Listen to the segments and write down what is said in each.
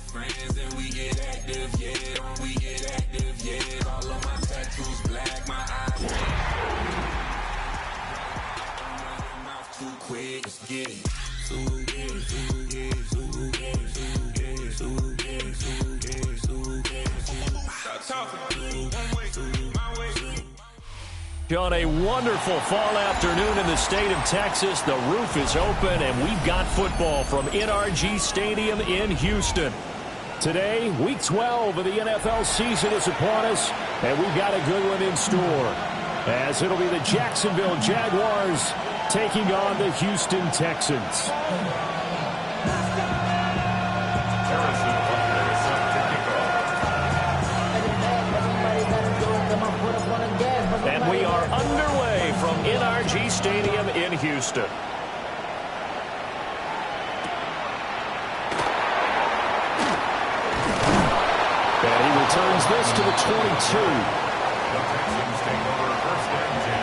friends and we get active, yeah. We get active, yeah. All of my tattoos black, my eyes mouth too quick. Let's get it. On a wonderful fall afternoon in the state of Texas, the roof is open and we've got football from NRG Stadium in Houston. Today, week 12 of the NFL season is upon us, and we've got a good one in store, as it'll be the Jacksonville Jaguars taking on the Houston Texans. And we are underway from NRG Stadium in Houston. And he returns this to the 22. The Texans take over first and 10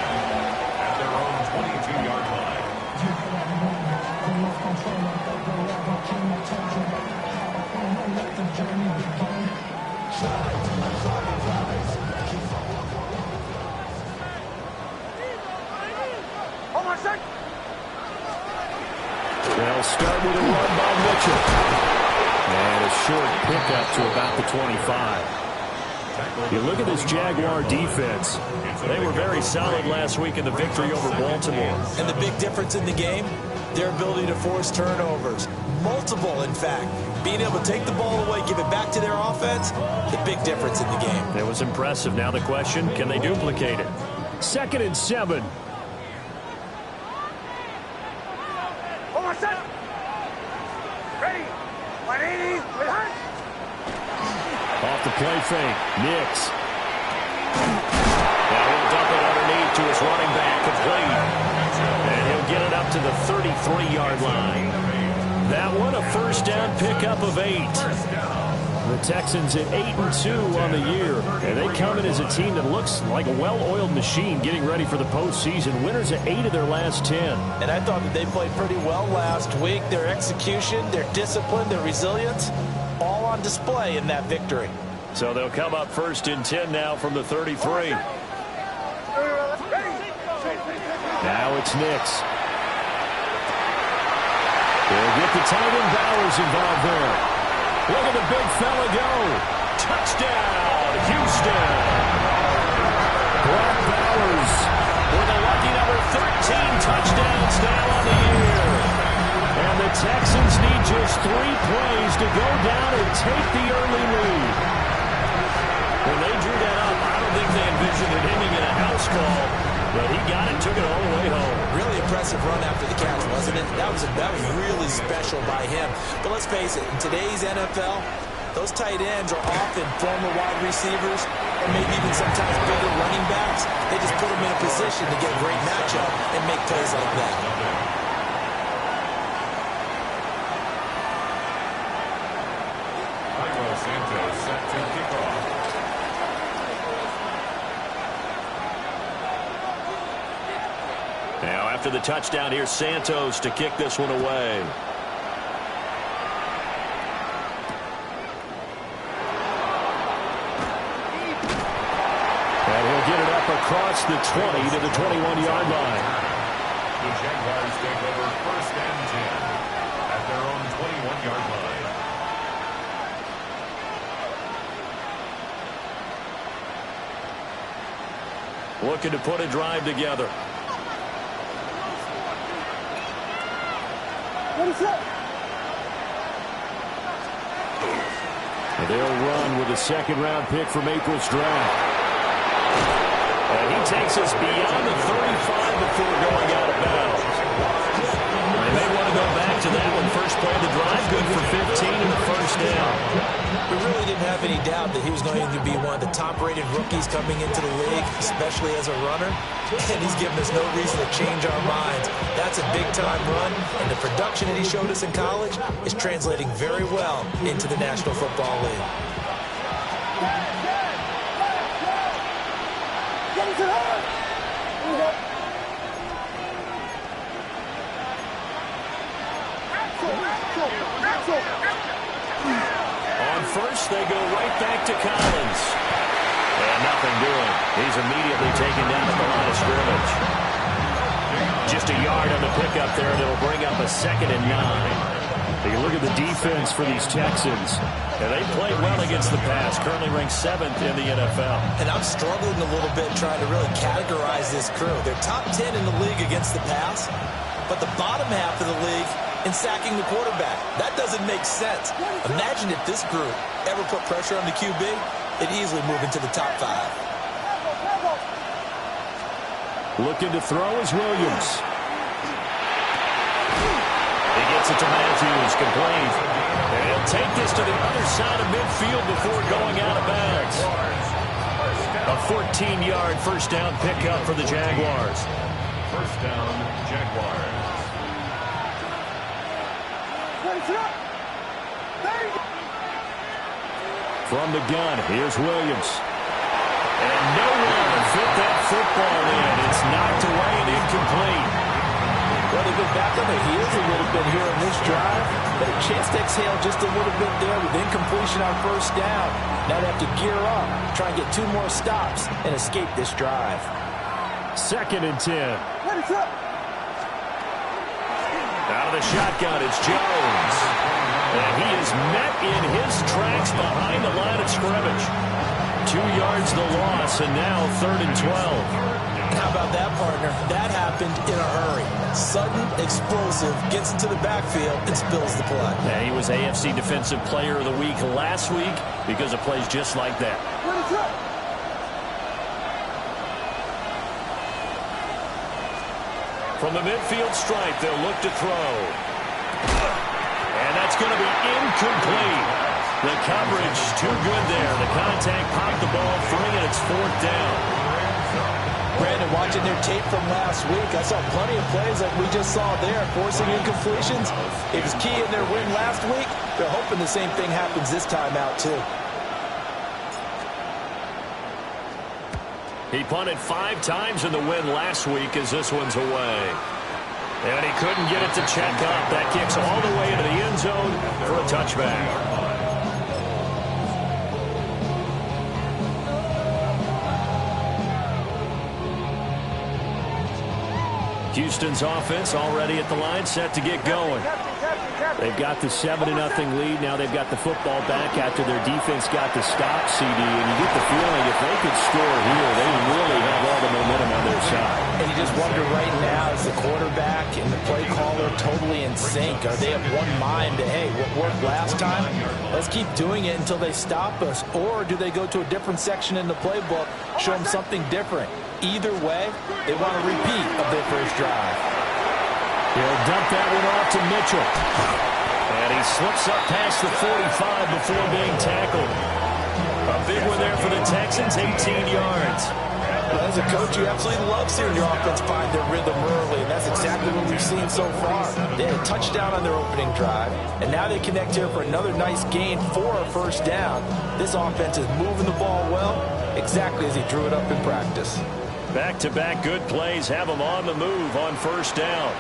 at their own 22-yard line. They'll start with a run by Mitchell. And a short pickup to about the 25. You look at this Jaguar defense. They were very solid last week in the victory over Baltimore. And the big difference in the game, their ability to force turnovers. Multiple, in fact. Being able to take the ball away, give it back to their offense, the big difference in the game. It was impressive. Now the question, can they duplicate it? 2nd and 7. Off the play fake, Nix. Now he'll dump it underneath to his running back, complete. And he'll get it up to the 33-yard line. That one, a first down pickup of 8. The Texans at 8-2 on the year. And they come in as a team that looks like a well-oiled machine getting ready for the postseason. Winners at 8 of their last 10. And I thought that they played pretty well last week. Their execution, their discipline, their resilience, all on display in that victory. So they'll come up 1st and 10 now from the 33. Now it's Nix. They'll get the tight end Bowers involved there. Look at the big fella go. Touchdown, Houston. Brock Bowers with a lucky number 13 touchdowns now on the year. And the Texans need just 3 plays to go down and take the early lead. When they drew that up, I don't think they envisioned it ending in a house call. But he got it, took it all the way home. Really impressive run after the catch, wasn't it? That was really special by him. But let's face it, in today's NFL, those tight ends are often former wide receivers or maybe even sometimes bigger running backs. They just put them in a position to get a great matchup and make plays like that. Santos set to kick off. Now after the touchdown, here's Santos to kick this one away. And he'll get it up across the 20 to the 21-yard line. The Jaguars take over 1st and 10 at their own 21-yard line. Looking to put a drive together. And they'll run with a 2nd-round pick from April's draft. And he takes us beyond the 35 before going out of bounds. They may want to go back to that one. First play of the drive, good for 15 and the first down. We really didn't have any doubt that he was going to be one of the top-rated rookies coming into the league, especially as a runner. And he's given us no reason to change our minds. That's a big-time run, and the production that he showed us in college is translating very well into the National Football League. first. They go right back to Collins. And nothing doing. He's immediately taken down at the line of scrimmage. Just a yard on the pickup there, and it'll bring up a 2nd and 9. Take a look at the defense for these Texans. And they play well against the pass. Currently ranked 7th in the NFL. And I'm struggling a little bit trying to really categorize this crew. They're top 10 in the league against the pass, but the bottom half of the league in sacking the quarterback. That doesn't make sense. Imagine if this group ever put pressure on the QB, it'd easily move into the top 5. Looking to throw is Williams. He gets it to Matthews, complete. And he'll take this to the other side of midfield before going out of bounds. A 14-yard first down pickup for the Jaguars. First down, Jaguars. From the gun, here's Williams. And nowhere to fit that football in. It's knocked away and incomplete. Well, they've been back on their heels a little bit here on this drive. But a chance to exhale just a little bit there with incompletion on first down. Now they have to gear up, try and get 2 more stops, and escape this drive. 2nd and 10. Out of the shotgun, it's Jones. And he is met in his tracks behind the line of scrimmage. 2 yards the loss, and now 3rd and 12. How about that, partner? That happened in a hurry. Sudden, explosive, gets into the backfield, and spills the play. Yeah, he was AFC Defensive Player of the Week last week because of plays just like that. From the midfield stripe, they'll look to throw. And that's going to be incomplete. The coverage too good there. The contact popped the ball free, and it's 4th down. Brandon, watching their tape from last week, I saw plenty of plays like we just saw there, forcing incompletions. It was key in their win last week. They're hoping the same thing happens this time out, too. He punted 5 times in the win last week as this one's away. And he couldn't get it to check up. That kicks all the way into the end zone for a touchback. Houston's offense already at the line, set to get going. They've got the 7-0 lead. Now they've got the football back after their defense got the stop, CD. And you get the feeling if they could score here, they really have all the momentum on their side. And you just wonder right now, is the quarterback and the play caller totally in sync? Are they of one mind to, hey, what worked last time? Let's keep doing it until they stop us. Or do they go to a different section in the playbook, show them something different? Either way, they want a repeat of their first drive. He'll dump that one off to Mitchell. And he slips up past the 45 before being tackled. A big one there for the Texans, 18 yards. Well, as a coach, you absolutely love seeing your offense find their rhythm early, and that's exactly what we've seen so far. They had a touchdown on their opening drive, and now they connect here for another nice gain for a first down. This offense is moving the ball well, exactly as he drew it up in practice. Back-to-back good plays have him on the move on first down.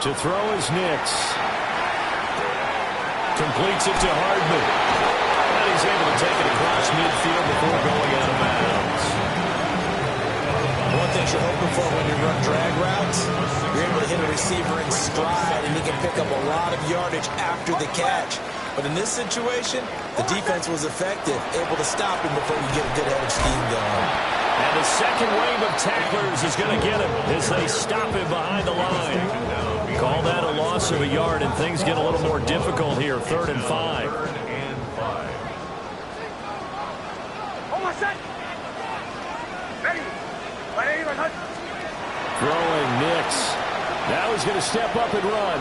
To throw is Nix. Completes it to Hardman. And he's able to take it across midfield before going out of bounds. One thing you're hoping for when you run drag routes, you're able to hit a receiver in stride, and he can pick up a lot of yardage after the catch. But in this situation, the defense was effective, able to stop him before you get a good head of steam going. And the second wave of tacklers is going to get him as they stop him behind the line. Call that a loss of a yard, and things get a little more difficult here, 3rd and 5. Throwing Nix. Now he's going to step up and run.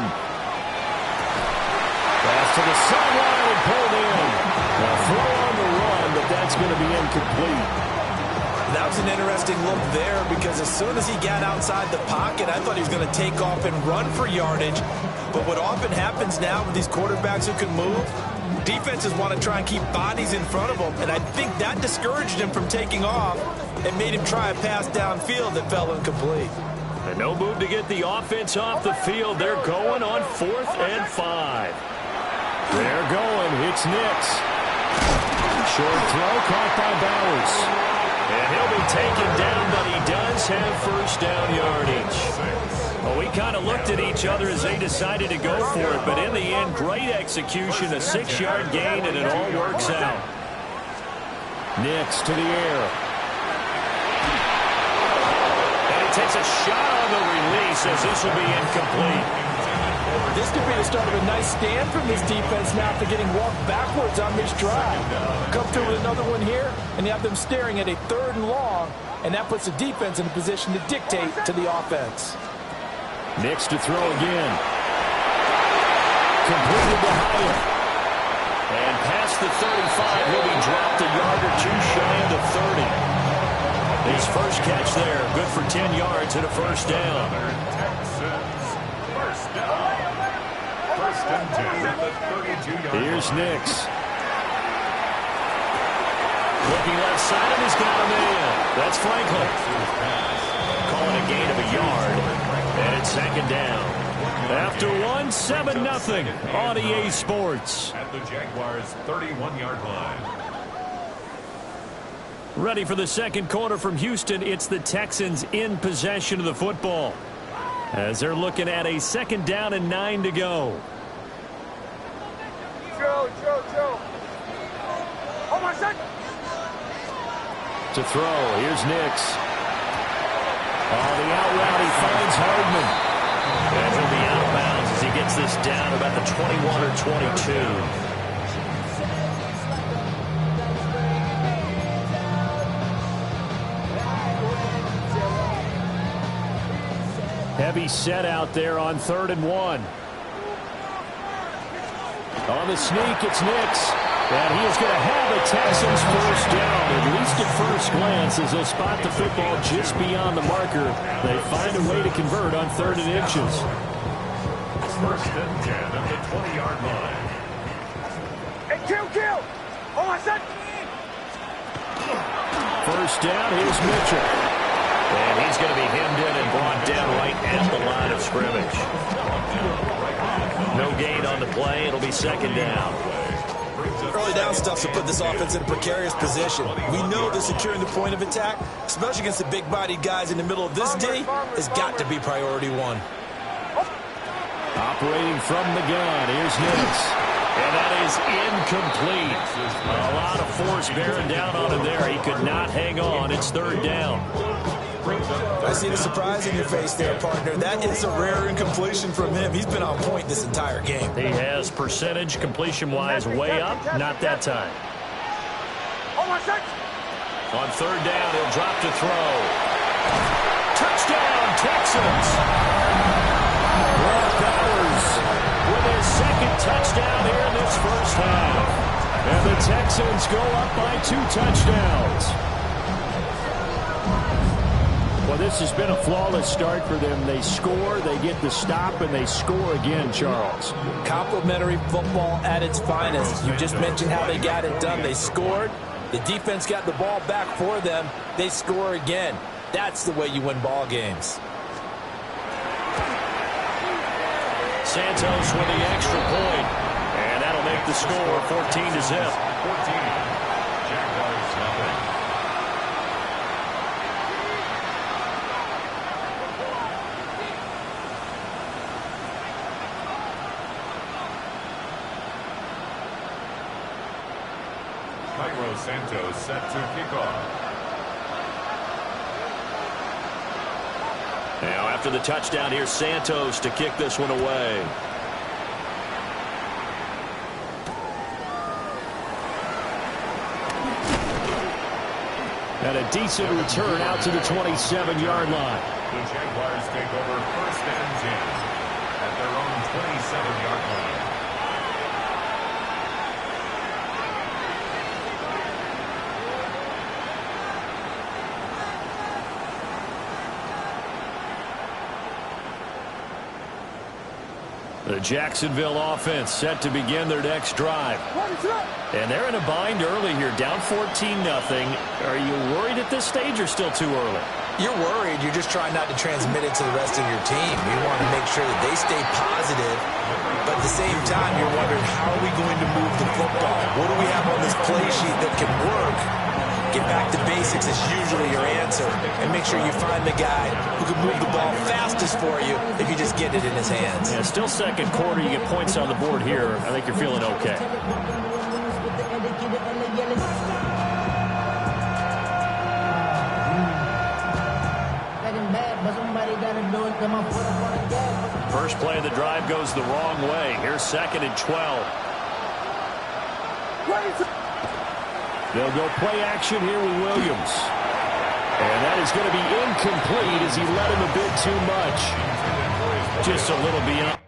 Pass to the sideline and pulled in. Now throw on the run, but that's going to be incomplete. That was an interesting look there because as soon as he got outside the pocket, I thought he was going to take off and run for yardage. But what often happens now with these quarterbacks who can move, defenses want to try and keep bodies in front of them. And I think that discouraged him from taking off and made him try a pass downfield that fell incomplete. And no move to get the offense off the field. They're going on 4th and 5. They're going. It's Nix. Short throw caught by Bowers. And he'll be taken down, but he does have first down yardage. Well, we kind of looked at each other as they decided to go for it, but in the end, great execution, a 6-yard gain, and it all works out. Nix to the air. And he takes a shot on the release as this will be incomplete. This could be the start of a nice stand from this defense now after getting walked backwards on this drive. Come through with another one here, and you have them staring at a 3rd and long, and that puts the defense in a position to dictate to the offense. Nix to throw again. Completed to Hyatt. And past the 35, he'll be dropped a yard or two shy of the 30. His first catch there, good for 10 yards and a first down. Here's Nix. Looking left side, and he's got a man. That's Franklin. Calling a gain of a yard. And it's 2nd down. After one, 7-0 on EA Sports. At the Jaguars' 31-yard line. Ready for the second quarter from Houston. It's the Texans in possession of the football, as they're looking at a 2nd down and 9 to go. Joe. Hold on a second. To throw, here's Nix. Oh, the out route, he finds Hardman. And he'll be out of bounds as he gets this down about the 21 or 22. Heavy set out there on 3rd and 1. On the sneak, it's Nix. And he is going to have the Texans first down, at least at first glance, as they'll spot the football just beyond the marker. They find a way to convert on 3rd and inches. 1st and 10 at the 20-yard line. Hey, kill! Hold on a second. First down, here's Mitchell. And he's going to be hemmed in and brought down right at the line of scrimmage. No gain on the play. It'll be 2nd down. Early down stuff to put this offense in a precarious position. We know that securing the point of attack, especially against the big-bodied guys in the middle of this D, has got to be priority 1. Operating from the gun, here's Nix. And that is incomplete. A lot of force bearing down on him there. He could not hang on. It's 3rd down. I see the surprise in your face there, partner. That is a rare incompletion from him. He's been on point this entire game. He has percentage completion-wise way up. Not that time. On 3rd down, he'll drop to throw. Touchdown, Texans! Brock Bowers with his 2nd touchdown here in this first half. And the Texans go up by 2 touchdowns. Well, this has been a flawless start for them. They score, they get the stop, and they score again, Charles. Complimentary football at its finest. You just mentioned how they got it done. They scored. The defense got the ball back for them. They score again. That's the way you win ball games. Santos with the extra point. And that'll make the score 14-0. 14. Jaguars nothing. Santos set to kick off. Now after the touchdown, here's Santos to kick this one away. And a decent return out to the 27-yard line. The Jaguars take over 1st and 10 at their own 27-yard line. The Jacksonville offense set to begin their next drive. And they're in a bind early here, down 14-0. Are you worried at this stage or still too early? You're worried. You're just trying not to transmit it to the rest of your team. You want to make sure that they stay positive. But at the same time, you're wondering, how are we going to move the football? What do we have on this play sheet that can work? Get back to basics is usually your answer. And make sure you find the guy who can move the ball fastest for you if you just get it in his hands. Yeah, still second quarter. You get points on the board here. I think you're feeling okay. First play of the drive goes the wrong way. Here's 2nd and 12. They'll go play action here with Williams. And that is going to be incomplete as he let him a bit too much. Just a little beyond.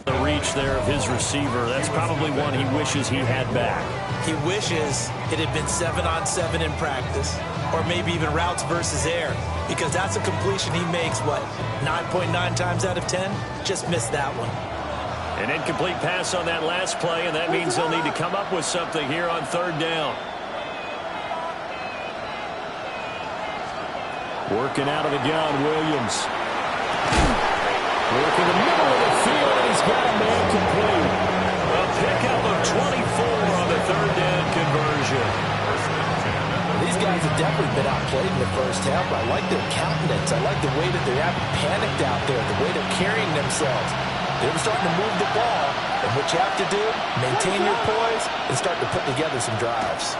The reach there of his receiver, that's probably one he wishes he had back. He wishes it had been 7-on-7 in practice, or maybe even routes versus air, because that's a completion he makes, 9.9 times out of 10? Just missed that one. An incomplete pass on that last play, and that means they'll need to come up with something here on 3rd down. Working out of the gun, Williams. Working the middle of the field, and he's got a man complete. A pickup of 24 on the 3rd down conversion. These guys have definitely been outplayed in the first half. I like their countenance. I like the way that they're panicked out there, the way they're carrying themselves. They're starting to move the ball, and what you have to do, maintain your poise and start to put together some drives.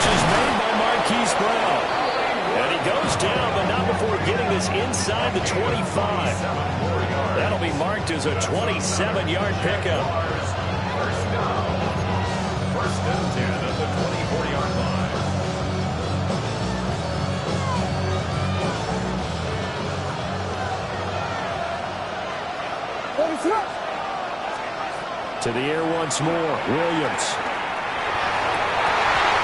catch is made by Marquise Brown. And he goes down, but not before getting this inside the 25. That'll be marked as a 27-yard pickup. First and 10 at the 24-yard line. To the air once more, Williams.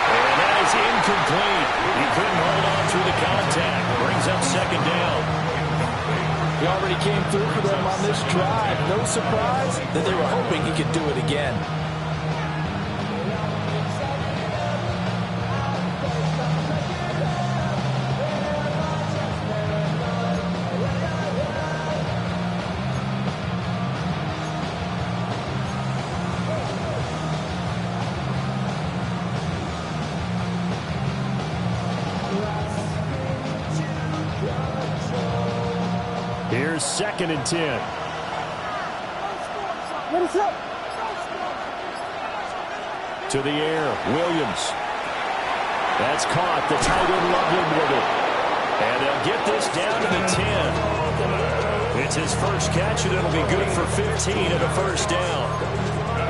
And that is incomplete. He couldn't hold on through the contact. Brings up second down. He already came through for them on this drive. No surprise that they were hoping he could do it again. Here's second and 10. To the air, Williams. That's caught. The tight end Loveland with it. And they'll get this down to the 10. It's his first catch, and it'll be good for 15 and a first down.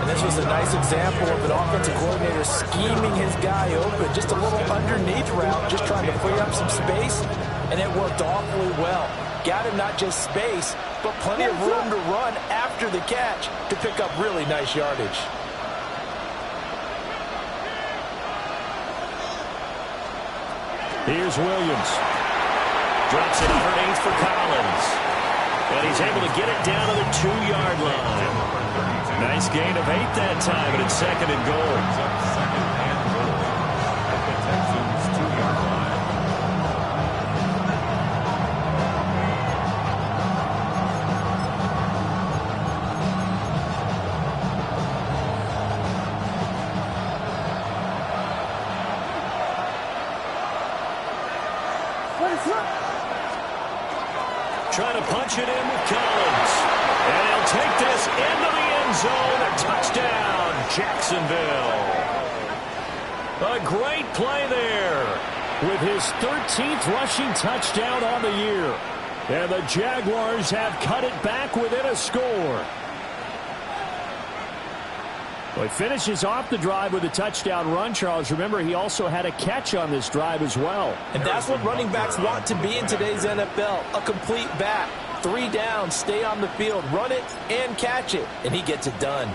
And this was a nice example of an offensive coordinator scheming his guy open. Just a little underneath route, just trying to free up some space, and it worked awfully well. Got him not just space, but plenty of room to run after the catch to pick up really nice yardage. Here's Williams. Drops it underneath for Collins. And he's able to get it down to the 2-yard line. Nice gain of 8 that time, and it's second and goal. Second and goal at the Texans' 2-yard line. Trying to punch it in with Collins. And he'll take this into the end zone. A touchdown, Jacksonville. A great play there with his 13th rushing touchdown on the year. And the Jaguars have cut it back within a score. Well, he finishes off the drive with a touchdown run, Charles. Remember, he also had a catch on this drive as well. And that's what running backs want to be in today's NFL, a complete back. 3 downs, stay on the field, run it, and catch it. And he gets it done.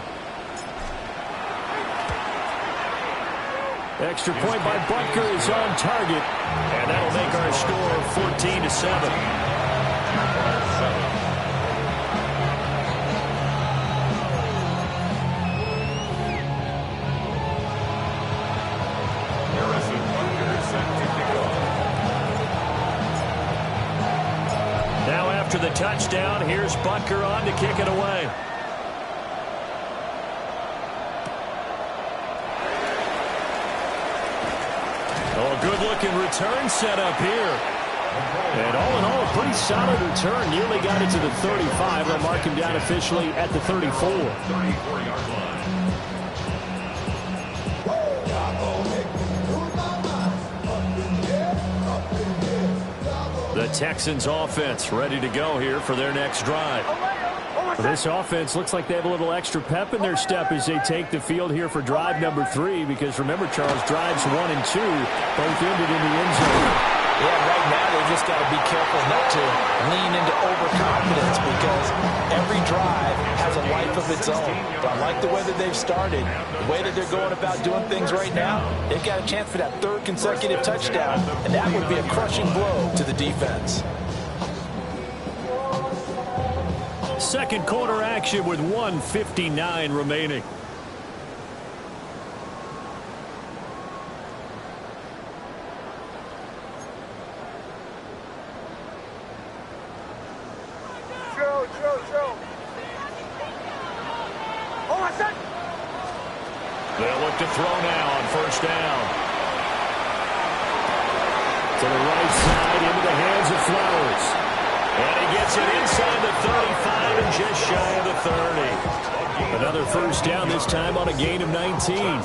Extra point by Butker is on target. And that'll make our score 14-7. Now after the touchdown, here's Butker on to kick it away. Oh, good-looking return set up here. And all in all, a pretty solid return. Nearly got it to the 35. They'll mark him down officially at the 34. 34-yard line. The Texans offense ready to go here for their next drive. This offense looks like they have a little extra pep in their step as they take the field here for drive number 3, because remember, Charles, drives 1 and 2 both ended in the end zone. Yeah, right now they just got to be careful not to lean into overconfidence, because every drive has a life of its own. But I like the way that they've started, the way that they're going about doing things right now. They've got a chance for that 3rd consecutive touchdown, and that would be a crushing blow to the defense. Second quarter action with 1:59 remaining. They'll look to throw now on first down. To the right side, into the hands of Flowers. And he gets it inside the 35 and just shy of the 30. Another first down, this time on a gain of 19.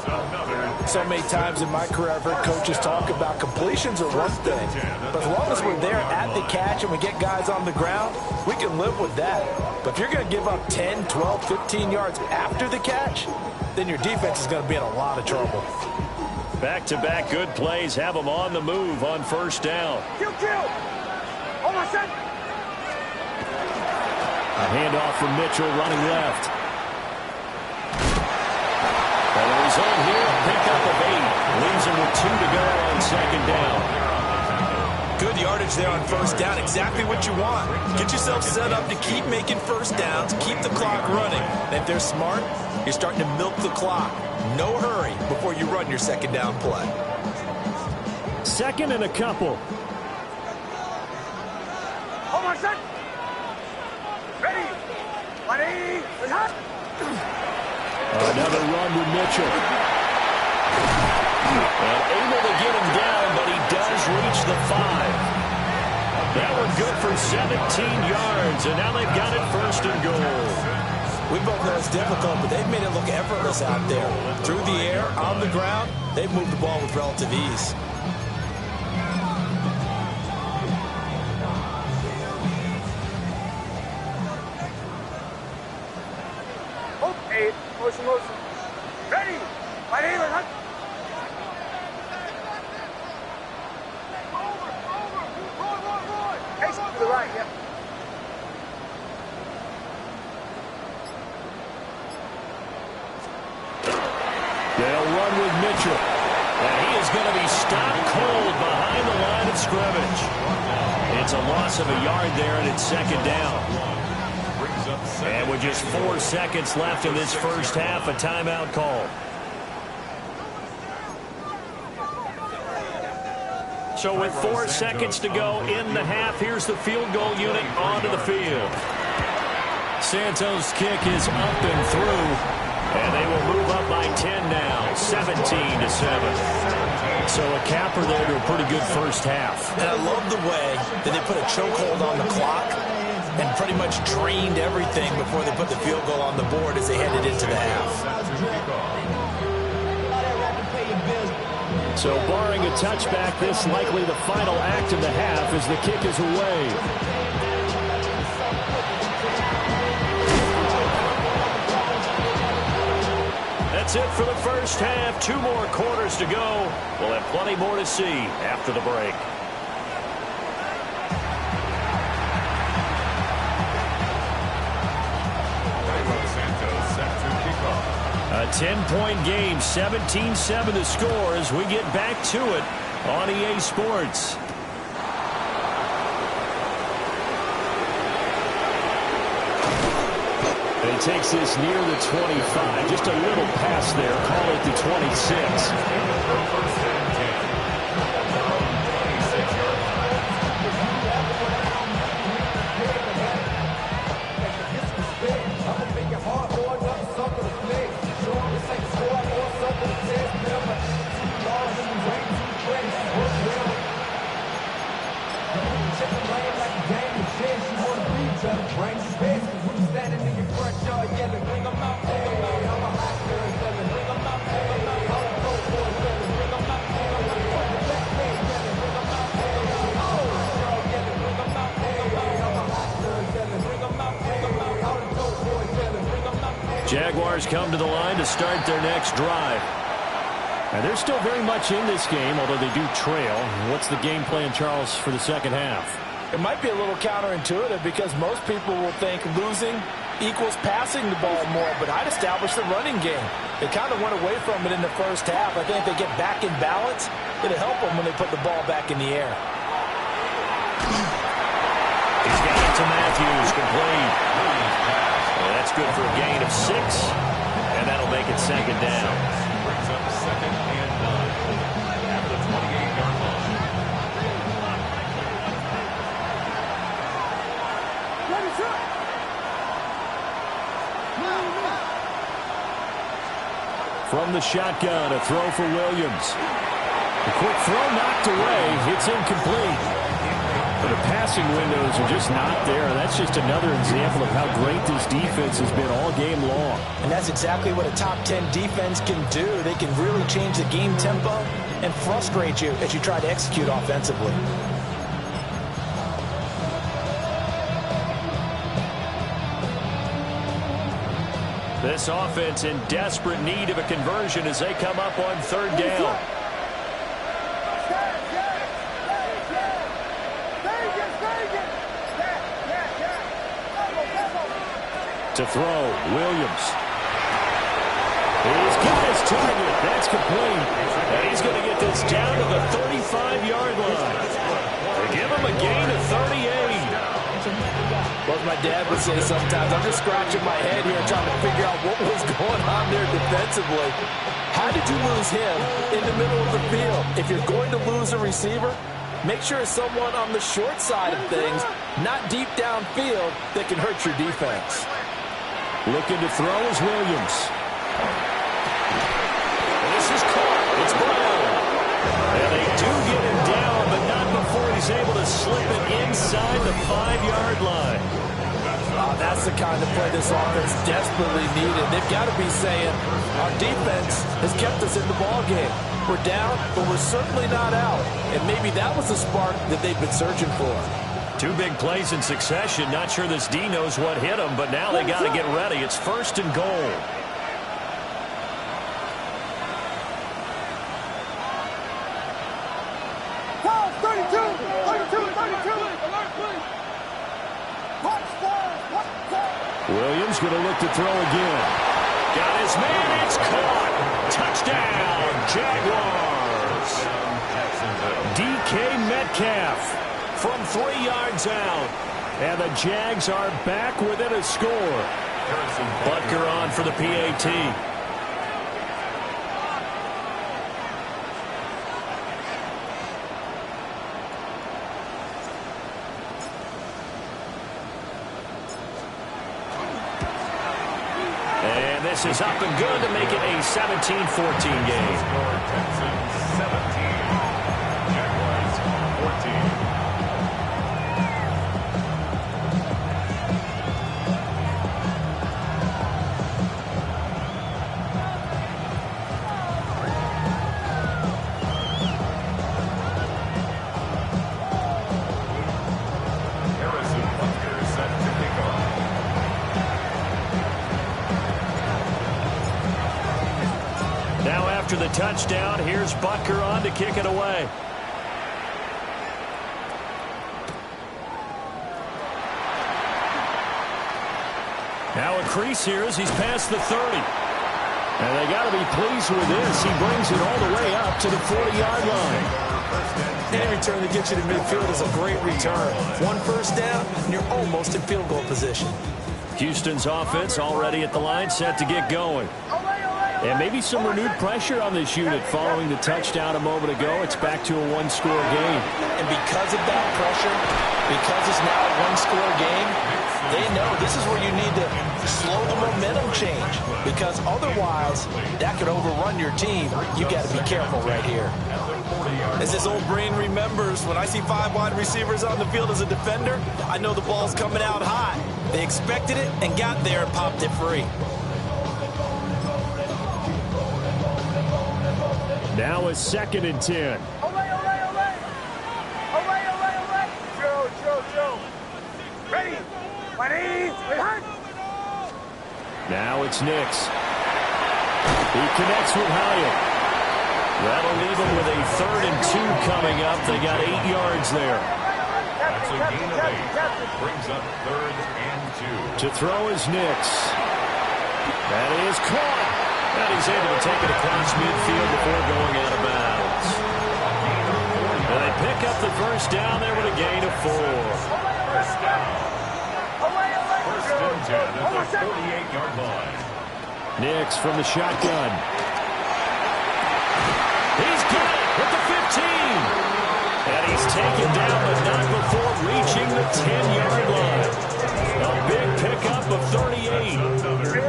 So many times in my career I've heard coaches talk about completions are one thing, but as long as we're there at the catch and we get guys on the ground, we can live with that. But if you're going to give up 10, 12, 15 yards after the catch, then your defense is going to be in a lot of trouble. Back-to-back good plays have them on the move on first down. Kill! Hold on, set! A handoff from Mitchell running left. And the result here, a pickup of 8. Leaves him with 2 to go on second down. Good yardage there on first down. Exactly what you want. Get yourself set up to keep making first downs, keep the clock running. And if they're smart, you're starting to milk the clock. No hurry before you run your second down play. Second and a couple. Hold on, set! Ready! Hot! Another run to Mitchell. And able to get him down, but he does reach the 5. That one good for 17 yards, and now they've got it first and goal. We both know it's difficult, but they've made it look effortless out there. Through the air, on the ground, they've moved the ball with relative ease. Okay, motion. Ready! Hot! Roll! Hey, to the right, yep. They'll run with Mitchell. And he is going to be stopped cold behind the line of scrimmage. It's a loss of a yard there, and it's second down. And with just 4 seconds left in this first half, a timeout call. So with 4 seconds to go in the half, here's the field goal unit onto the field. Santos' kick is up and through. And they will move up by 10 now, 17-7. So a capper there to a pretty good first half. And I love the way that they put a chokehold on the clock and pretty much drained everything before they put the field goal on the board as they headed into the half. So barring a touchback, this likely the final act of the half as the kick is away. That's it for the first half. 2 more quarters to go. We'll have plenty more to see after the break. A 10-point game, 17-7 to score as we get back to it on EA Sports. And he takes this near the 25. Just a little pass there. Call it the 26. Jaguars come to the line to start their next drive. And they're still very much in this game, although they do trail. What's the game plan, Charles, for the second half? It might be a little counterintuitive because most people will think losing equals passing the ball more, but I'd establish the running game. They kind of went away from it in the first half. I think if they get back in balance, it'll help them when they put the ball back in the air. He's got it to Matthews, complete. Well, that's good for a gain of 6, and that'll make it second down. Brings up second and 9 at the 28-yard line. From the shotgun, a throw for Williams. A quick throw knocked away. It's incomplete. But the passing windows are just not there. That's just another example of how great this defense has been all game long. And that's exactly what a top 10 defense can do. They can really change the game tempo and frustrate you as you try to execute offensively. This offense in desperate need of a conversion as they come up on third down. To throw, Williams. He's got his target. That's complete. And he's going to get this down to the 35-yard line. They give him a gain of 38. Well, as my dad would say sometimes, I'm just scratching my head here trying to figure out what was going on there defensively. How did you lose him in the middle of the field? If you're going to lose a receiver, make sure it's someone on the short side of things, not deep downfield, that can hurt your defense. Looking to throw is Williams. This is caught. It's Brown. And they do get him down, but not before he's able to slip it inside the 5-yard line. That's the kind of play this offense desperately needed. They've got to be saying, our defense has kept us in the ballgame. We're down, but we're certainly not out. And maybe that was the spark that they've been searching for. 2 big plays in succession. Not sure this D knows what hit him, but now they got to get ready. It's first and goal. Williams going to look to throw again. Got his man. It's caught. Touchdown, Jaguars. DK Metcalf from 3 yards out. And the Jags are back within a score. Butker on for the PAT. And this is up and good to make it a 17-14 game. Texans 17, Jaguars 14. After the touchdown, here's Butker on to kick it away. Now a crease here as he's past the 30. And they got to be pleased with this. He brings it all the way up to the 40-yard line. Any return that gets you to midfield is a great return. 1 first down, and you're almost in field goal position. Houston's offense already at the line, set to get going. And maybe some renewed pressure on this unit following the touchdown a moment ago. It's back to a 1-score game. And because of that pressure, because it's now a 1-score game, they know this is where you need to slow the momentum change. Because otherwise, that could overrun your team. You got to be careful right here. As this old brain remembers, when I see 5 wide receivers on the field as a defender, I know the ball's coming out hot. They expected it and got there and popped it free. Now a 2nd and 10. Ready. Now it's Nix. He connects with Hyatt. That'll leave him with a 3rd and 2 coming up. They got 8 yards there. That's a gain of 8. Brings up 3rd and 2. To throw is Nix. That is caught. And he's able to take it across midfield before going out of bounds. And they pick up the first down there with a gain of 4. First down. First and 10 at the 38-yard line. Nix from the shotgun. He's got it at the 15. And he's taken down, but not before reaching the 10-yard line. A big pickup of 38.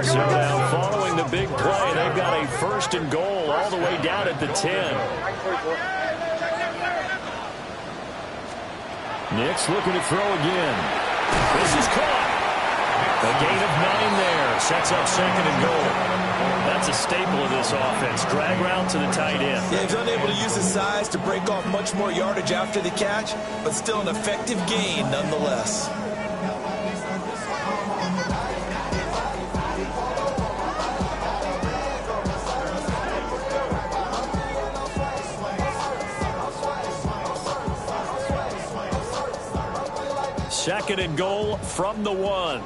So now following the big play, they've got a 1st and goal all the way down at the 10. Nick's looking to throw again. This is caught. A gain of 9 there. Sets up 2nd and goal. That's a staple of this offense. Drag route to the tight end. Yeah, he's unable to use his size to break off much more yardage after the catch, but still an effective gain nonetheless. Second and goal from the 1.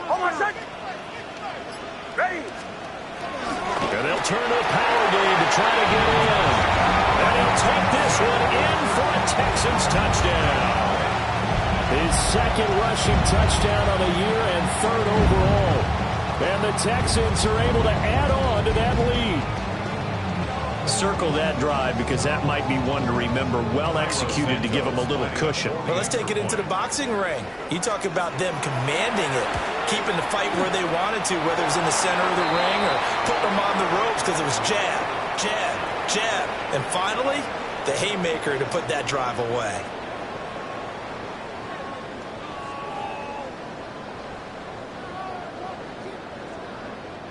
Hold on a second. Ready. And they'll turn to the power game to try to get in. And he'll take this one in for a Texans touchdown. His 2nd rushing touchdown on the year and 3rd overall. And the Texans are able to add on to that lead. Circle that drive because that might be one to remember. Well executed to give them a little cushion. Well, let's take it into the boxing ring. You talk about them commanding it, keeping the fight where they wanted to, whether it was in the center of the ring or putting them on the ropes because it was jab, jab, jab. And finally, the haymaker to put that drive away.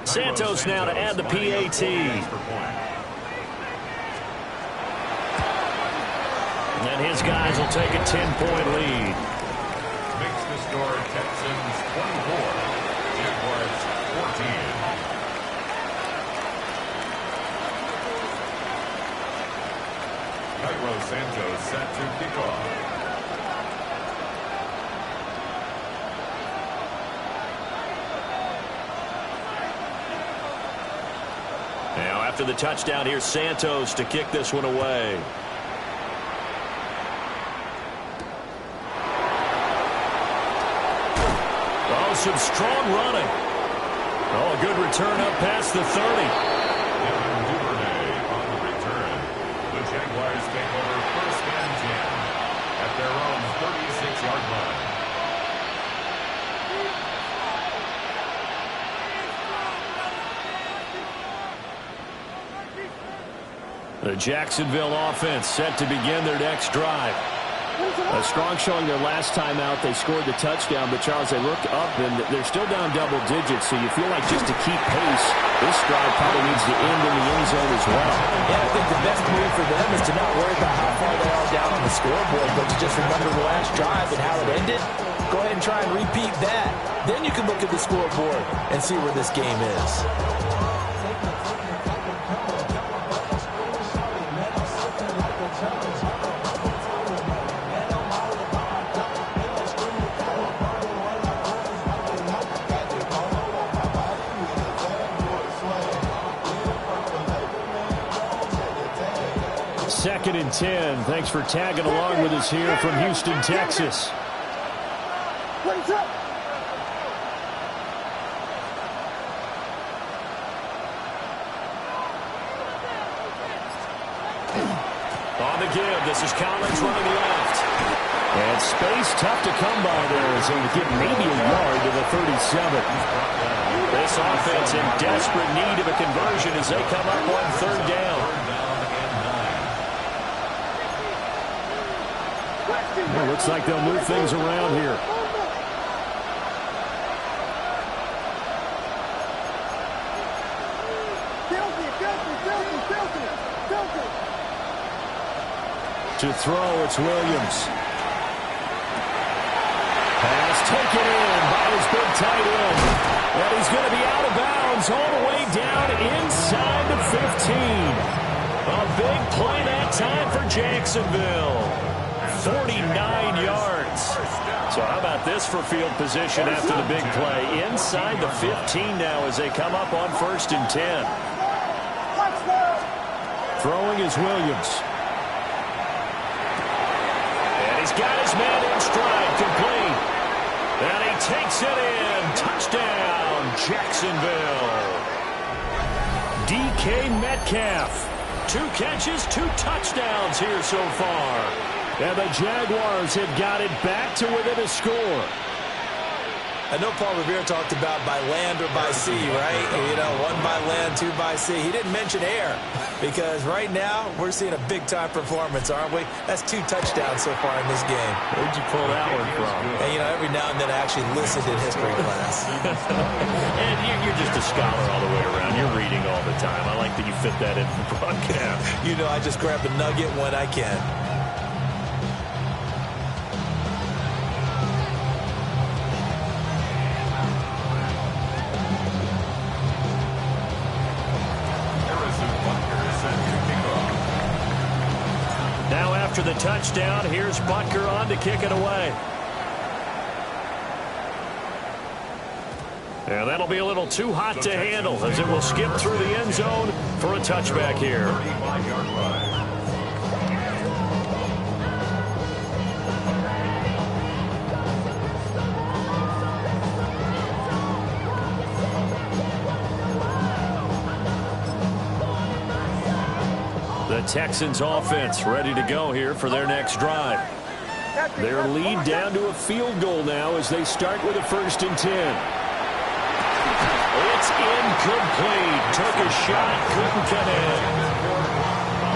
Santos now to add the PAT. And his guys will take a 10-point lead. Makes the score Texans 24, Jaguars 14. Cairo Santos set to kick off. Now after the touchdown, here's Santos to kick this one away. Some strong running. Oh, a good return up past the 30. Devin Duvernay on the return. The Jaguars take over 1st and 10 at their own 36-yard line. The Jacksonville offense set to begin their next drive. A strong showing their last time out. They scored the touchdown, but Charles, they looked up and they're still down double digits, so you feel like just to keep pace, this drive probably needs to end in the end zone as well. Yeah, I think the best move for them is to not worry about how far they are down on the scoreboard, but to just remember the last drive and how it ended. Go ahead and try and repeat that. Then you can look at the scoreboard and see where this game is. Second and 10. Thanks for tagging along with us here from Houston, Texas. On the give, this is Collins running left. And space tough to come by there as they get maybe a yard to the 37. This offense in desperate need of a conversion as they come up on 3rd down. Well, looks like they'll move things around here. To throw, it's Williams. Pass taken in by his big tight end. And he's going to be out of bounds all the way down inside the 15. A big play that time for Jacksonville. 49 yards. So how about this for field position after the big play? Inside the 15 now as they come up on 1st and 10. Throwing is Williams. And he's got his man in stride, complete. And he takes it in. Touchdown, Jacksonville. DK Metcalf. 2 catches, 2 touchdowns here so far. And the Jaguars have got it back to within a score. I know Paul Revere talked about by land or by sea, right? You know, 1 by land, 2 by sea. He didn't mention air because right now we're seeing a big-time performance, aren't we? That's 2 touchdowns so far in this game. Where'd you pull that one from? And, you know, every now and then I actually listened in history class. And you're just a scholar all the way around. You're reading all the time. I like that you fit that in the broadcast. You know, I just grab a nugget when I can. Now after the touchdown, here's Butker on to kick it away. And that'll be a little too hot to handle as it will skip through the end zone for a touchback here. The Texans offense ready to go here for their next drive. Their lead down to a field goal now as they start with a 1st and 10. It's incomplete. Took a shot, couldn't get in.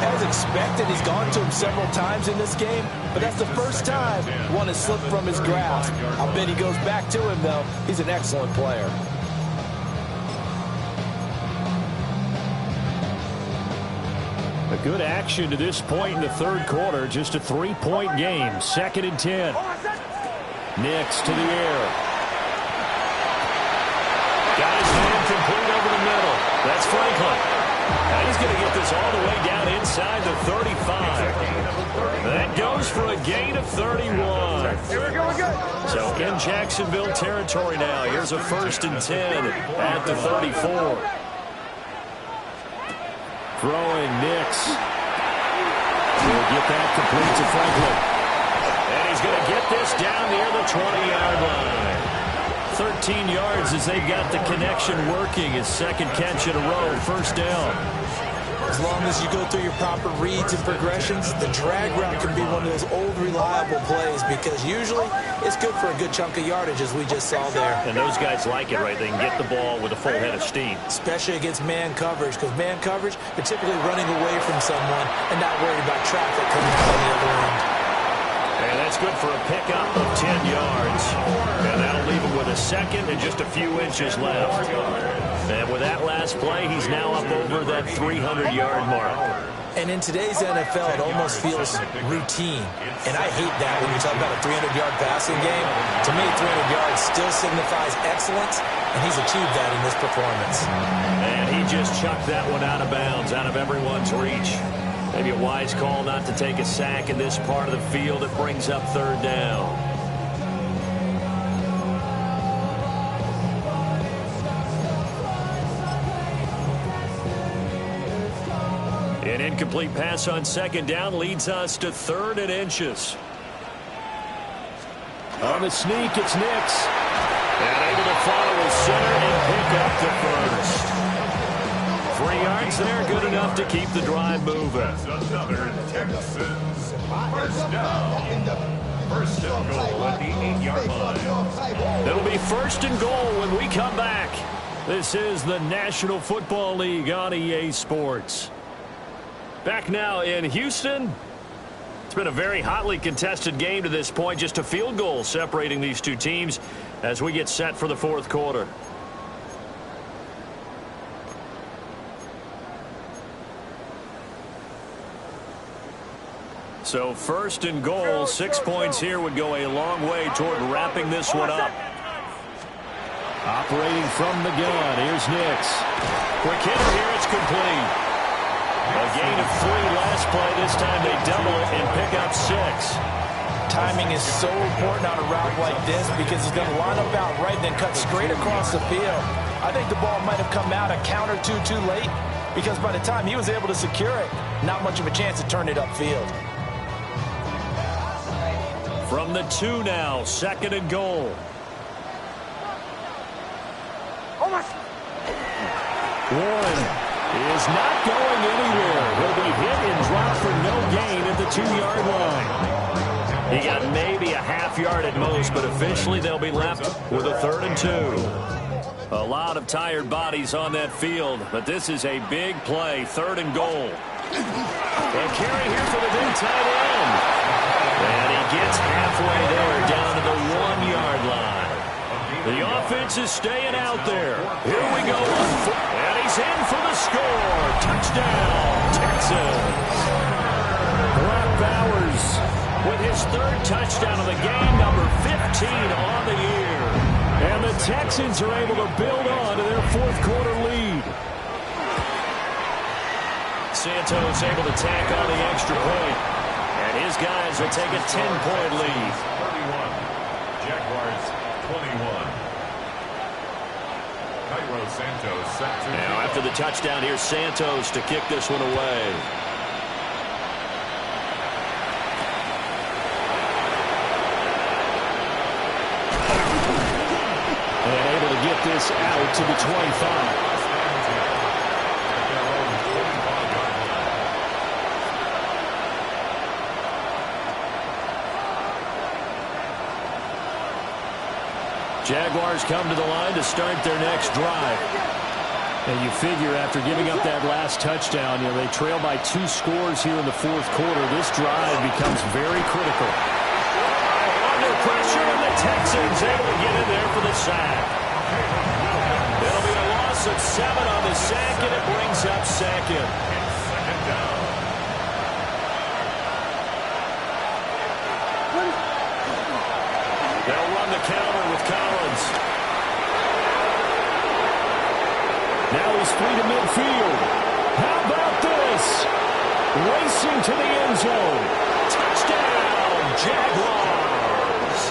As expected, he's gone to him several times in this game, but that's the first time one has slipped from his grasp. I bet he goes back to him, though. He's an excellent player. A good action to this point in the 3rd quarter. Just a 3-point game. 2nd and 10. Nix to the air. Got his man complete over the middle. That's Franklin. And he's going to get this all the way down inside the 35. That goes for a gain of 31. Here we go again. So in Jacksonville territory now. Here's a 1st and 10 at the 34. Throwing Nix. He'll get that complete to Franklin. And he's going to get this down near the 20-yard line. 13 yards as they've got the connection working. His 2nd catch in a row. 1st down. As long as you go through your proper reads and progressions, the drag route can be one of those old reliable plays because usually it's good for a good chunk of yardage as we just saw there. And those guys like it, right? They can get the ball with a full head of steam. Especially against man coverage because man coverage, they're typically running away from someone and not worried about traffic coming out on the other end. And that's good for a pickup of 10 yards. And that'll leave him with a 2nd and just a few inches left. And with that last play, he's now up over that 300-yard mark. And in today's NFL, it almost feels routine. And I hate that when you talk about a 300-yard passing game. To me, 300 yards still signifies excellence, and he's achieved that in this performance. And he just chucked that one out of bounds, out of everyone's reach. Maybe a wise call not to take a sack in this part of the field. It brings up 3rd down. An incomplete pass on 2nd down leads us to 3rd and inches. On the sneak, it's Nix. And able to follow his center and pick up the 1st. 3 yards there, good enough to keep the drive moving. Another Texans 1st down. 1st and goal at the 8-yard line. It'll be 1st and goal when we come back. This is the National Football League on EA Sports. Back now in Houston. It's been a very hotly contested game to this point. Just a field goal separating these two teams as we get set for the 4th quarter. So 1st and goal, 6 points here would go a long way toward wrapping this one up. Operating from the gun, here's Nix. Quick hitter here, it's complete. A gain of 3 last play. This time they double it and pick up 6. Timing is so important on a route like this because he's going to line up out right and then cut straight across the field. I think the ball might have come out a count or two too late because by the time he was able to secure it, not much of a chance to turn it upfield. From the 2 now, 2nd and goal. Warren is not going anywhere. He'll be hit and dropped for no gain at the 2-yard line. He got maybe a half yard at most, but officially they'll be left with a 3rd and 2. A lot of tired bodies on that field, but this is a big play, 3rd and goal. A carry here for the big tight end. And he gets halfway there, down to the 1-yard line. The offense is staying out there. Here we go. And he's in for the score. Touchdown, Texans. Brock Bowers with his 3rd touchdown of the game, number 15 on the year. And the Texans are able to build on to their 4th quarter lead. Santos able to tack on the extra point. And his guys will take a 10-point lead. 31. Jaguars 21. Cairo Santos set to now after the touchdown, here's Santos to kick this one away. And able to get this out to the 25. Jaguars come to the line to start their next drive. And you figure after giving up that last touchdown, they trail by 2 scores here in the 4th quarter. This drive becomes very critical. Under pressure, and the Texans able to get in there for the sack. It'll be a loss of 7 on the sack, and it brings up 2nd. Second down. They'll run the counter with Collins. Now he's free to midfield. How about this? Racing to the end zone. Touchdown, Jaguars.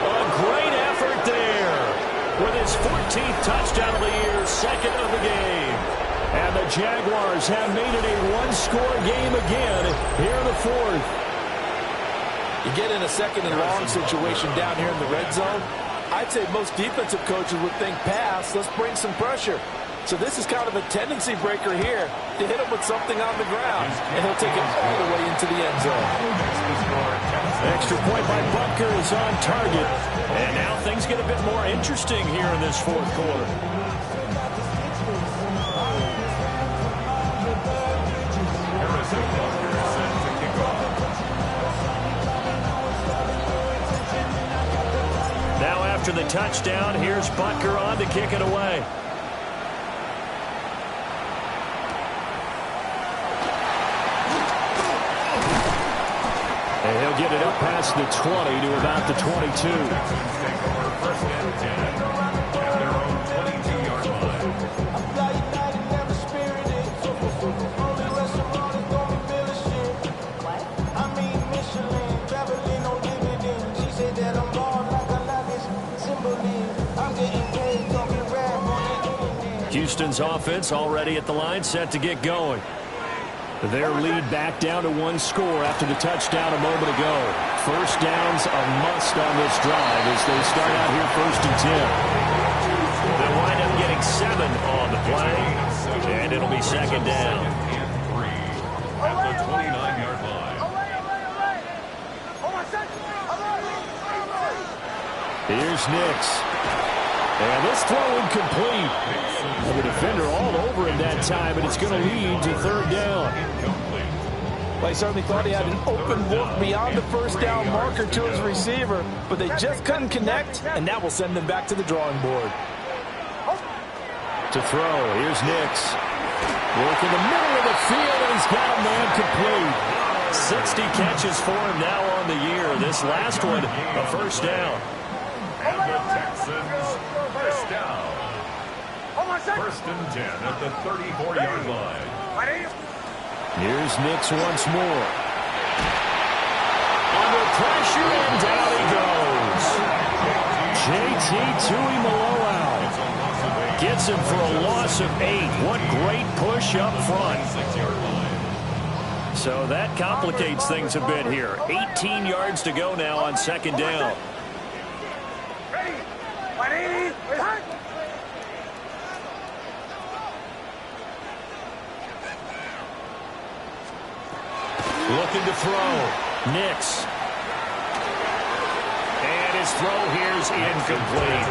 A great effort there with his 14th touchdown of the year, 2nd of the game. And the Jaguars have made it a 1-score game again here in the 4th. You get in a 2nd and long situation down here in the red zone, I'd say most defensive coaches would think pass, let's bring some pressure. So this is kind of a tendency breaker here to hit him with something on the ground, and he'll take it all the way into the end zone. Extra point by Butker is on target. And now things get a bit more interesting here in this 4th quarter. Now after the touchdown, here's Butker on to kick it away. And he'll get it up past the 20 to about the 22. First and 10 at their own 22-yard line. Houston's offense already at the line, set to get going. Their lead back down to 1 score after the touchdown a moment ago. First down's a must on this drive as they start out here 1st and 10. They'll wind up getting 7 on the play, and it'll be 2nd down. And 3 at the 29-yard line. Here's Nix. And this throw incomplete. The defender all over him that time, and it's going to lead to 3rd down. Well, he certainly thought he had an open look beyond the first down marker to his receiver, but they just couldn't connect, and that will send them back to the drawing board. To throw, here's Nix. Work in the middle of the field, and he's got a man complete. 60 catches for him now on the year. This last one, a first down. And the Texans, first down. 1st and 10 at the 34-yard line. Here's Nix once more. Under pressure, and down he goes. JT Tuimoloau gets him for a loss of 8. What great push up front. So that complicates things a bit here. 18 yards to go now on 2nd down. Looking to throw. Nix. his throw here's incomplete.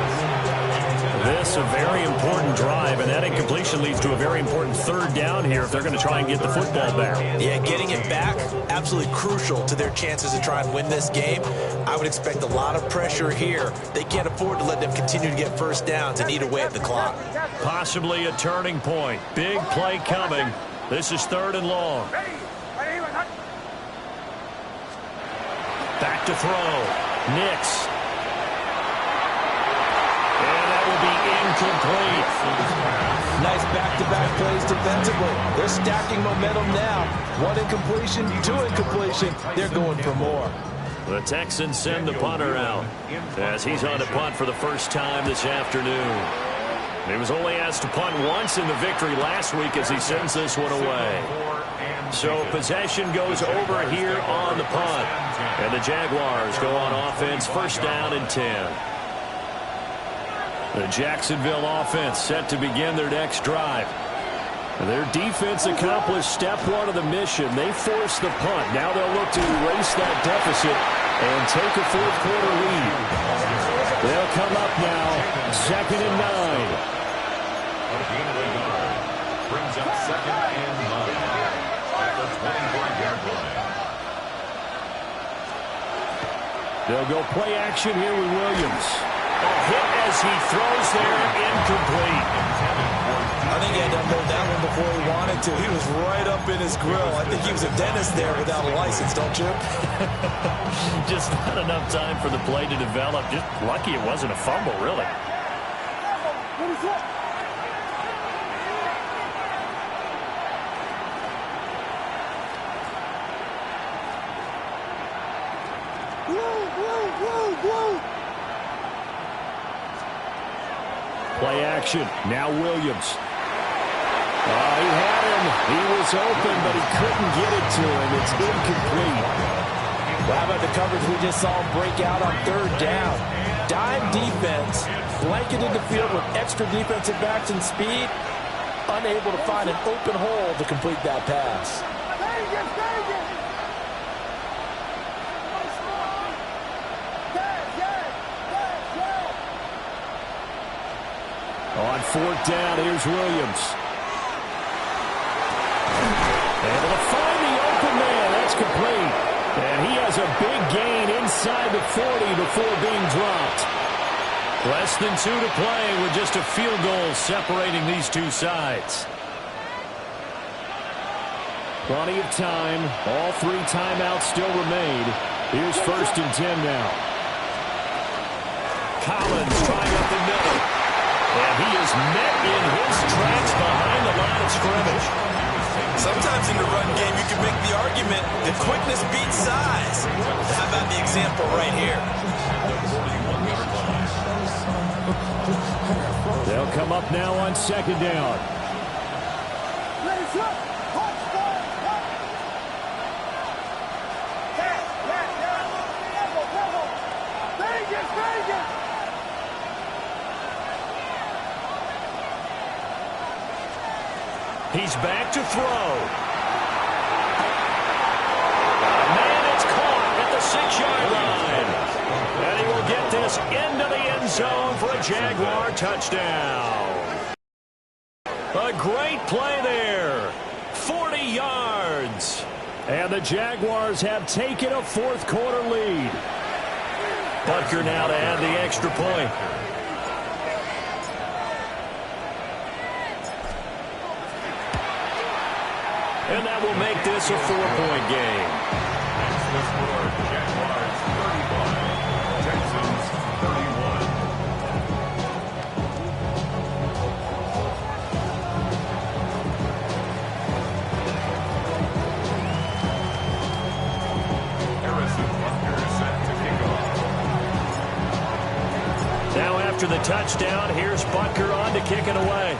This a very important drive, and that incompletion leads to a very important third down here if they're going to try and get the football back. Yeah, getting it back, absolutely crucial to their chances to try and win this game. I would expect a lot of pressure here. They can't afford to let them continue to get first downs and eat away at the clock. Possibly a turning point. Big play coming. This is 3rd and long. Back to throw. Nix. Incomplete. Nice back-to-back plays defensively. They're stacking momentum now. 1 incompletion, 2 incompletion. They're going for more. The Texans send the punter out as he's on to punt for the first time this afternoon. He was only asked to punt once in the victory last week as he sends this one away. So possession goes over here on the punt. And the Jaguars go on offense, 1st down and 10. The Jacksonville offense set to begin their next drive. Their defense accomplished step 1 of the mission. They forced the punt. Now they'll look to erase that deficit and take a 4th quarter lead. They'll come up now, 2nd and 9. Brings up 2nd and 9 at the 24-yard line. They'll go play action here with Williams. A hit as he throws there, incomplete. I think he had to unload that one before he wanted to. He was right up in his grill. I think he was a dentist there without a license, don't you? Just not enough time for the play to develop. Just lucky it wasn't a fumble, really. Play action. Now Williams. He had him. He was open, but he couldn't get it to him. It's incomplete. Well, how about the coverage we just saw him break out on 3rd down? Dime defense, blanketed the field with extra defensive backs and speed, unable to find an open hole to complete that pass. On 4th down, here's Williams. Able to find the open man. That's complete. And he has a big gain inside the 40 before being dropped. Less than 2 to play with just a field goal separating these two sides. Plenty of time. All 3 timeouts still remain. Here's 1st and 10 now. Collins trying up the middle. And he is met in his tracks behind the line of scrimmage. Sometimes in the run game, you can make the argument that quickness beats size. How about the example right here? They'll come up now on 2nd down. He's back to throw. Man, it's caught at the 6-yard line. And he will get this into the end zone for a Jaguar touchdown. A great play there. 40 yards. And the Jaguars have taken a 4th quarter lead. Butker now to add the extra point. And that will make this a 4-point game. The score, Jaguars 31, Texans 31. Harrison Butker set to kick off. Now after the touchdown, here's Butker on to kick it away.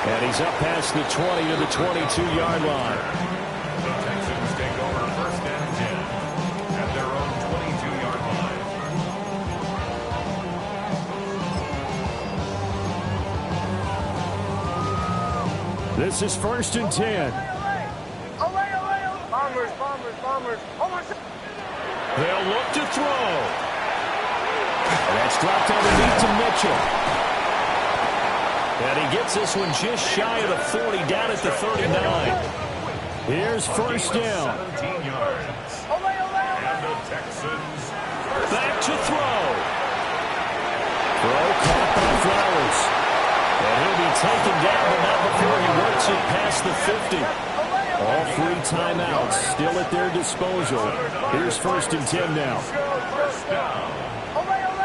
And he's up past the 20 to the 22-yard line. The Texans take over 1st and 10 at their own 22-yard line. This is 1st and 10. They'll look to throw. And that's dropped underneath to Mitchell. And he gets this one just shy of the 40, down at the 39. Here's first down. 17 yards. And the Texans back to throw. Throw caught by Flowers. And he'll be taken down, but not before he works it past the 50. All three timeouts still at their disposal. Here's first and 10 now. first down.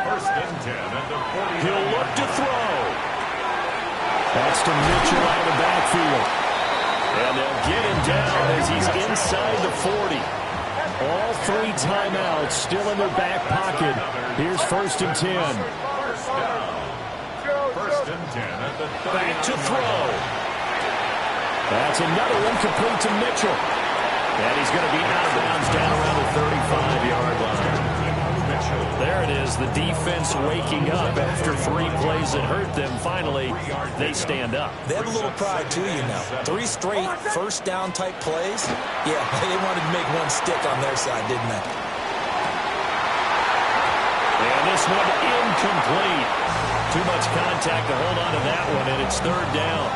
First and 10 at the 40. He'll look to throw. That's to Mitchell out of the backfield. And they'll get him down as he's inside the 40. All three timeouts still in their back pocket. Here's first and 10. First down. First and 10 at the 30. Back to throw. That's another one complete to Mitchell. And he's going to be out of bounds down around the 35-yard line. There it is, the defense waking up after 3 plays that hurt them. Finally, they stand up. They have a little pride, too, you know. 3 straight first down type plays. Yeah, they wanted to make one stick on their side, didn't they? And this one incomplete. Too much contact to hold on to that one, and it's third down.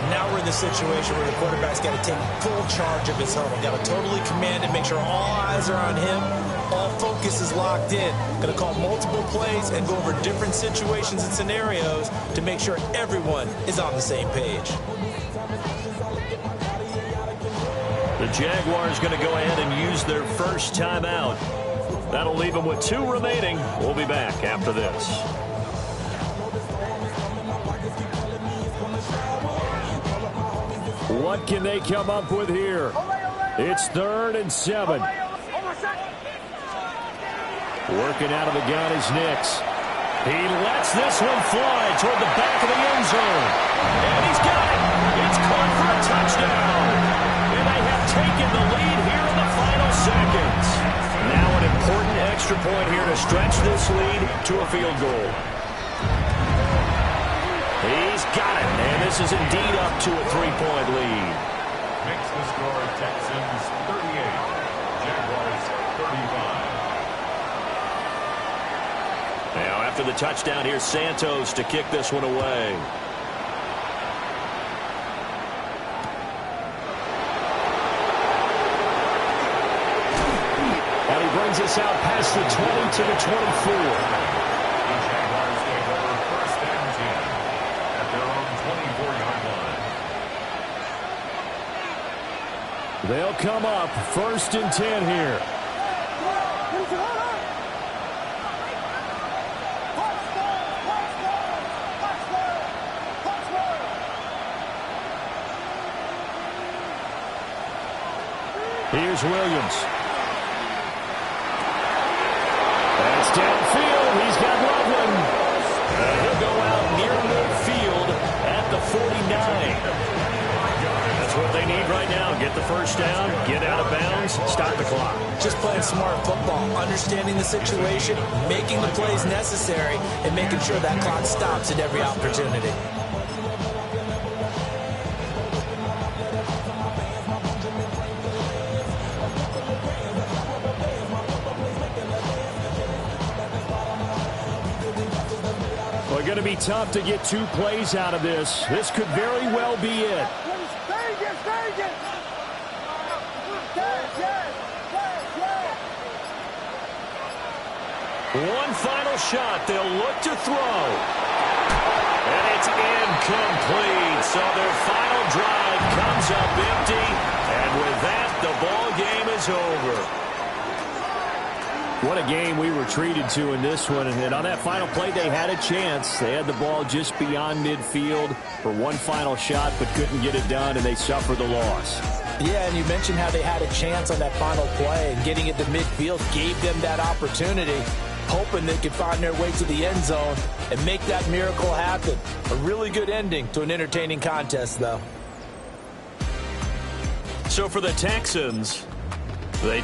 Now we're in the situation where the quarterback's got to take full charge of his huddle. Got to totally command it, make sure all eyes are on him. All focus is locked in. Going to call multiple plays and go over different situations and scenarios to make sure everyone is on the same page. The Jaguars going to go ahead and use their first timeout. That'll leave them with 2 remaining. We'll be back after this. What can they come up with here? It's 3rd and 7. Working out of the gun is Nix. He lets this one fly toward the back of the end zone. And he's got it. It's caught for a touchdown. And they have taken the lead here in the final seconds. Now an important extra point here to stretch this lead to a field goal. He's got it, and this is indeed up to a 3-point lead. Makes the score Texans 38, Jaguars 35. Now after the touchdown, here's Santos to kick this one away. And he brings us out past the 20 to the 24. They'll come up first and 10 here. Here's Williams. That's downfield. He's got Loveland. And he'll go out near midfield at the 49. That's what they need right now. Get the first down, get out of bounds, stop the clock. Just playing smart football, understanding the situation, making the plays necessary, and making sure that clock stops at every opportunity. Well, going to be tough to get 2 plays out of this. This could very well be it. One final shot. They'll look to throw. And it's incomplete. So their final drive comes up empty. And with that, the ball game is over. What a game we were treated to in this one. And on that final play, they had a chance. They had the ball just beyond midfield for one final shot, but couldn't get it done, and they suffered the loss. Yeah, and you mentioned how they had a chance on that final play, and getting it to midfield gave them that opportunity, hoping they could find their way to the end zone and make that miracle happen. A really good ending to an entertaining contest, though. So for the Texans, they